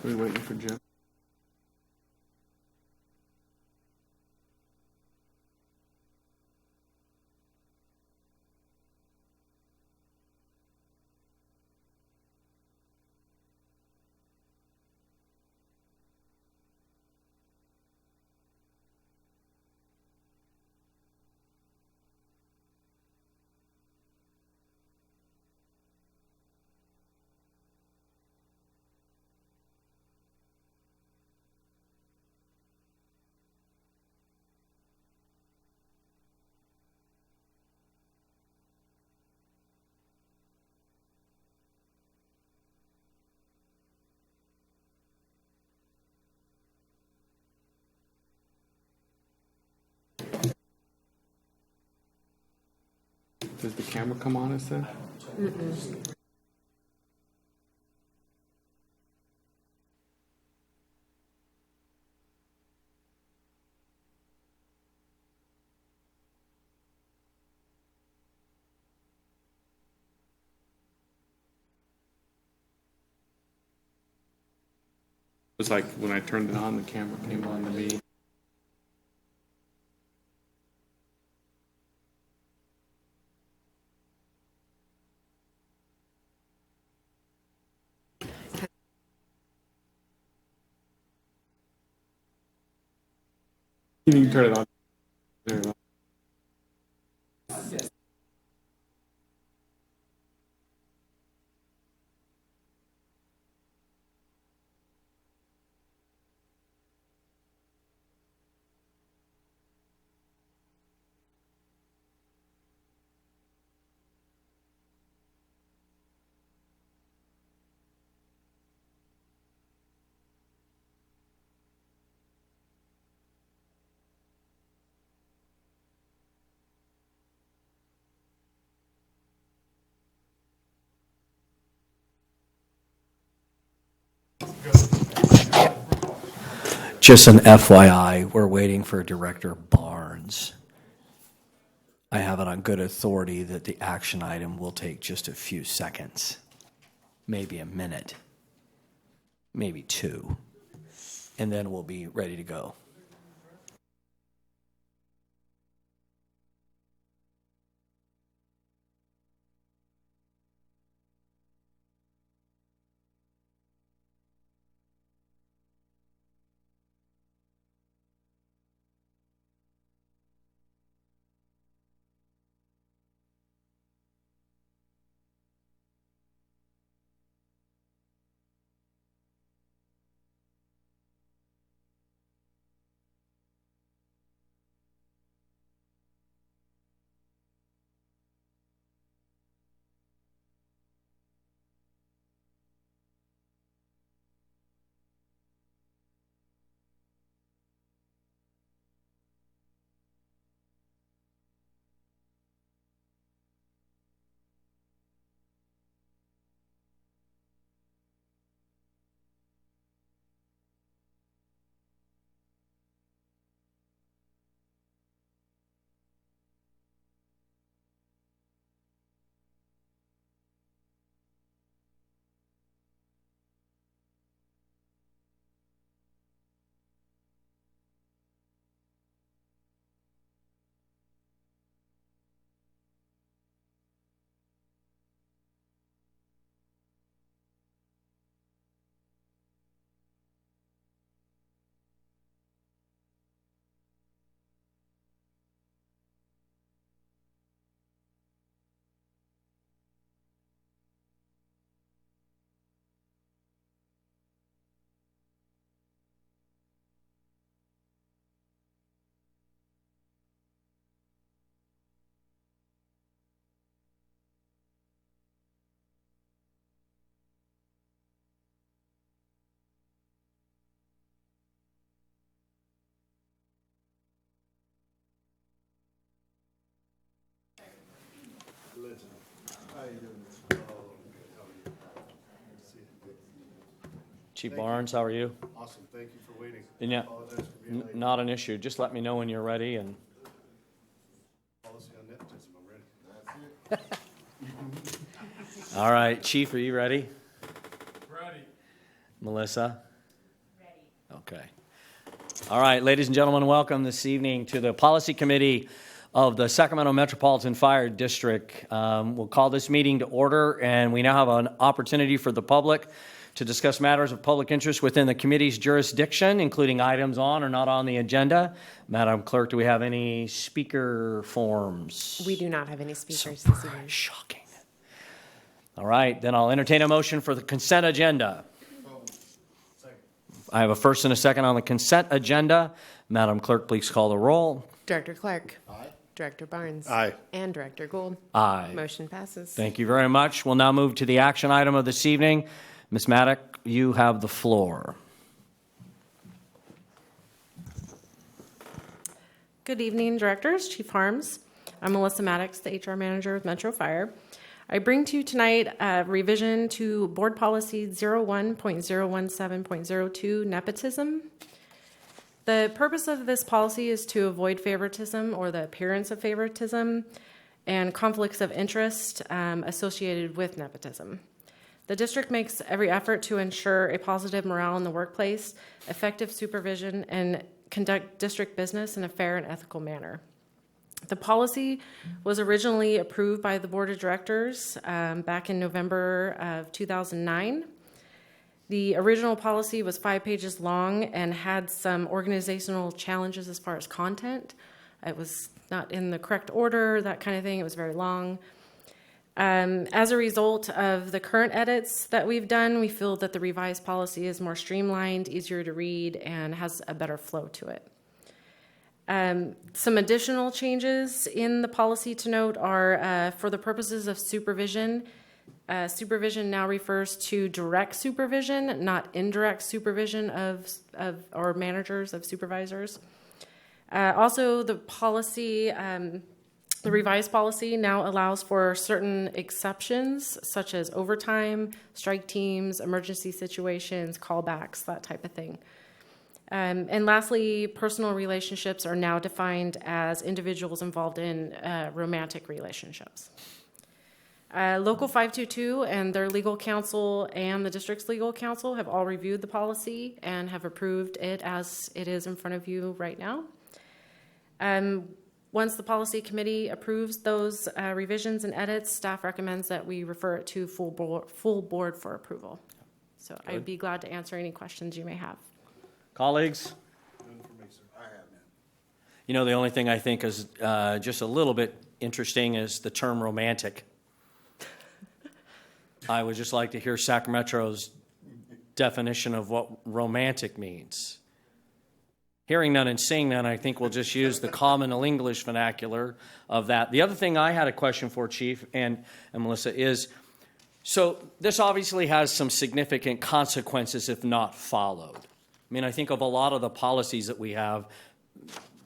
We waiting for Jim? Does the camera come on us then? It was like when I turned it on, the camera came on to me. You can turn it on. There we go. Just an FYI, we're waiting for Director Barnes. I have it on good authority that the action item will take just a few seconds, maybe a minute, maybe two, and then we'll be ready to go. Chief Barnes, how are you? Awesome, thank you for waiting. And yeah, Apologize for being late. not an issue. Just let me know when you're ready. And Policy on nepotism, I'm ready. all right, Chief, are you ready? Ready. Melissa, Okay. All right, ladies and gentlemen, welcome this evening to the Policy Committee of the Sacramento Metropolitan Fire District. We'll call this meeting to order, and we now have an opportunity for the public to discuss matters of public interest within the committee's jurisdiction, including items on or not on the agenda. Madam Clerk, do we have any speaker forms? We do not have any speakers this evening. Shocking. All right, then I'll entertain a motion for the consent agenda. I have a first and a second on the consent agenda. Madam Clerk, please call the roll. Director Clark. Aye. Director Barnes. Aye. And Director Gould. Aye. Motion passes. Thank you very much. We'll now move to the action item of this evening. Ms. Maddock, you have the floor. Good evening, Directors, Chief Harms. I'm Melissa Maddox, the HR Manager with Metro Fire. I bring to you tonight a revision to Board Policy 01.017.02, nepotism. The purpose of this policy is to avoid favoritism or the appearance of favoritism and conflicts of interest associated with nepotism. The district makes every effort to ensure a positive morale in the workplace, effective supervision, and conduct district business in a fair and ethical manner. The policy was originally approved by the Board of Directors back in November of 2009. The original policy was 5 pages long and had some organizational challenges as far as content. It was not in the correct order, that kind of thing. It was very long. As a result of the current edits that we've done, we feel that the revised policy is more streamlined, easier to read, and has a better flow to it. Some additional changes in the policy to note are for the purposes of supervision. Supervision now refers to direct supervision, not indirect supervision of or managers of supervisors. Also, the policy, the revised policy now allows for certain exceptions, such as overtime, strike teams, emergency situations, callbacks, that type of thing. And lastly, personal relationships are now defined as individuals involved in romantic relationships. Local 522 and their legal counsel and the district's legal counsel have all reviewed the policy and have approved it as it is in front of you right now. Once the policy committee approves those revisions and edits, staff recommends that we refer it to full board for approval. So Good. I'd be glad to answer any questions you may have. Colleagues? None for me, sir. I have none. You know, the only thing I think is just a little bit interesting is the term romantic. I would just like to hear Sacramento's definition of what romantic means. Hearing none and seeing none, I think we'll just use the common English vernacular of that. The other thing I had a question for, Chief, and Melissa, is, so this obviously has some significant consequences if not followed. I mean, I think of a lot of the policies that we have,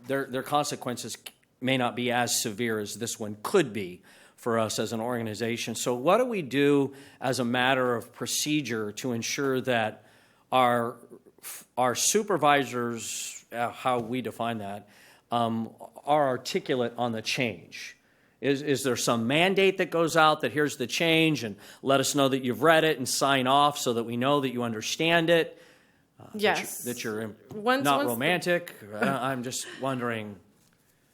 their consequences may not be as severe as this one could be for us as an organization. So what do we do as a matter of procedure to ensure that our supervisors, how we define that, are articulate on the change? Is there some mandate that goes out that here's the change and let us know that you've read it and sign off so that we know that you understand it? Yes. That you're Once romantic? I'm just wondering.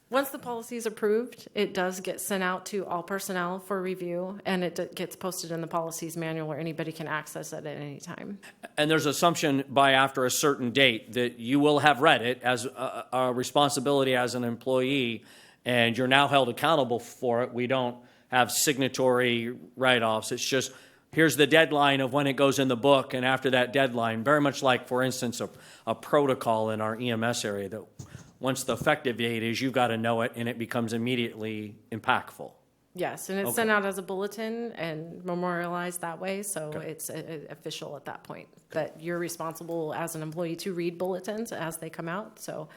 Once the policy is approved, it does get sent out to all personnel for review, and it gets posted in the policies manual where anybody can access it at any time. And there's assumption by after a certain date that you will have read it as a responsibility as an employee, and you're now held accountable for it. We don't have signatory write-offs. It's just, here's the deadline of when it goes in the book, and after that deadline, very much like, for instance, a protocol in our EMS area that once the effective date is, you've got to know it, and it becomes immediately impactful. Yes, and it's sent out as a bulletin and memorialized that way, so it's official at that point. That you're responsible as an employee to read bulletins as they come out, so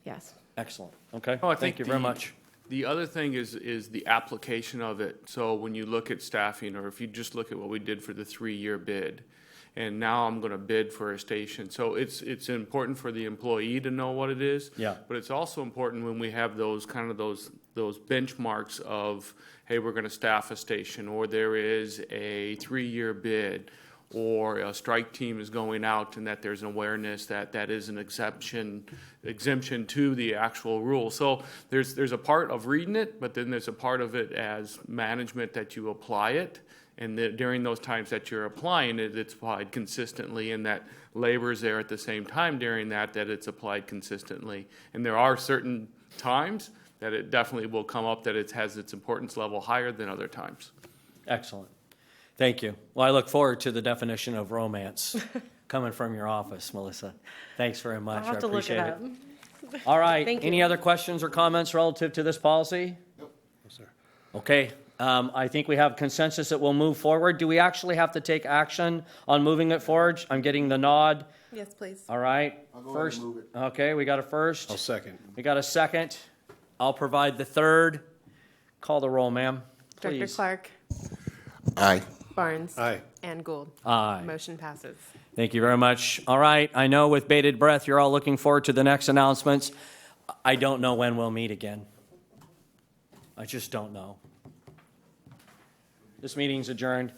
yes. Excellent. Okay. Oh, I Thank think you very much. The other thing is the application of it. So when you look at staffing, or if you just look at what we did for the 3-year bid, and now I'm going to bid for a station. So it's important for the employee to know what it is. Yeah. But it's also important when we have those kind of those benchmarks of, hey, we're going to staff a station, or there is a 3-year bid, or a strike team is going out, and that there's an awareness that that is an exemption to the actual rule. So there's a part of reading it, but then there's a part of it as management that you apply it. And that during those times that you're applying it, it's applied consistently, and that labor is there at the same time during that it's applied consistently. And there are certain times that it definitely will come up that it has its importance level higher than other times. Excellent. Thank you. Well, I look forward to the definition of romance coming from your office, Melissa. Thanks very much. I'll have I to look it appreciate up. it. All right. Thank Any you. other questions or comments relative to this policy? Nope. No, sir. Okay. I think we have consensus that we'll move forward. Do we actually have to take action on moving it forward? I'm getting the nod. Yes, please. All right. I'll go ahead and move it. Okay, we got a first. I'll second. We got a second. I'll provide the third. Call the roll, ma'am. Director Please. Clark, Aye. Barnes, Aye. and Gould. Aye. Motion passes. Thank you very much. All right. I know with bated breath, you're all looking forward to the next announcements. I don't know when we'll meet again. I just don't know. This meeting's adjourned.